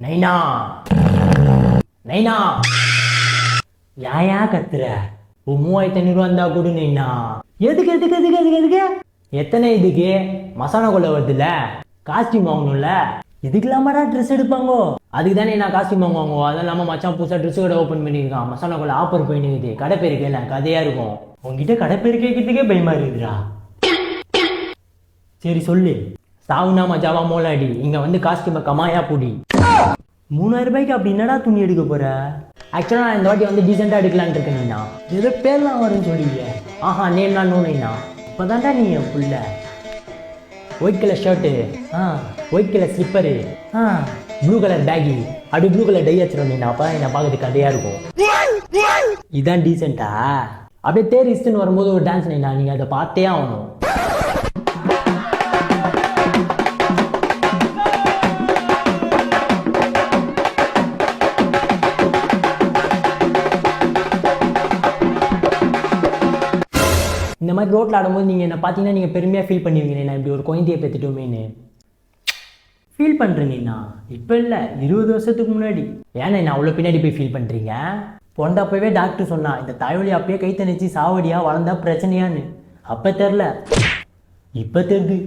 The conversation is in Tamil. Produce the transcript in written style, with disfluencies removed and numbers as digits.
நைனா நைனா யாயா கத்துற? 3500 இருந்தா கொடு நைனா. எதுக்கு எதுக்கு எதுக்கு எதுக்கு எதுக்கு எத்தனை இதுக்கு? மசாலா கொள்ள வருதுல்ல, காஸ்டியூம் வாங்கணும்ல, இதுக்கு இல்லாமடா ட்ரெஸ் எடுப்பாங்கோ. அதுக்கு தானே நான் காஸ்டியூம் வாங்குவாங்க. அதெல்லாம் இல்லாமல் மச்சான் புதுசாக ட்ரெஸ் கடை ஓப்பன் பண்ணியிருக்கான். மசாலா கொள்ள ஆஃபர் போயினுக்குது. கடை பேரு கேள, கதையா இருக்கும். உங்ககிட்ட கடை பேரு கேட்கறதுக்கே பயமா இருக்குதுடா. சரி சொல்லு. சாவுனா மஜாவா மோலாடி, இங்க வந்து காஸ்டியூமை கமாயா பூடி. 3000 ரூபாய்க்கு அப்படி என்னடா துணி எடுக்க போற? ஆக்சுவலாக நான் இந்த வாட்டி வந்து டீசெண்டாக எடுக்கலான்னு இருக்கேன்ண்ணா. ஏதோ பேர்லாம் வரும்னு சொல்லுவீங்க. ஆஹா, நேம்லாம் நோனா. இப்போதான்டா நீ என் புள்ள. White colour shirt, white colour slipper, blue colour baggy, அப்படி ப்ளூ கலர் டை வச்சிருந்தீங்கன்னா அப்போ என்னை பார்க்கறதுக்கு கதையாக இருக்கும். இதான் டீசெண்டா? அப்படியே தேர் இஸ்ட்டுன்னு வரும்போது ஒரு டான்ஸ் நைனா, நீங்கள் அதை பார்த்தே ஆகணும். இந்த மாதிரி ரோட்டில் ஆடும்போது நீங்கள் என்ன பார்த்தீங்கன்னா நீங்கள் பெருமையாக ஃபீல் பண்ணுவீங்க. நான் இப்படி ஒரு குழந்தையை பெற்றுட்டோமேன்னு ஃபீல் பண்ணுறேன்னா. இப்போ இல்லை, 20 வருஷத்துக்கு முன்னாடி. ஏன்னா நான் அவ்வளோ பின்னாடி போய் ஃபீல் பண்ணுறீங்க? பொண்டப்பவே டாக்டர் சொன்னா இந்த தாய்வழி அப்பயே கை தணிச்சு சாவடியா வளர்ந்தா பிரச்சனையான்னு. அப்போ தெரில, இப்போ தெரியுது.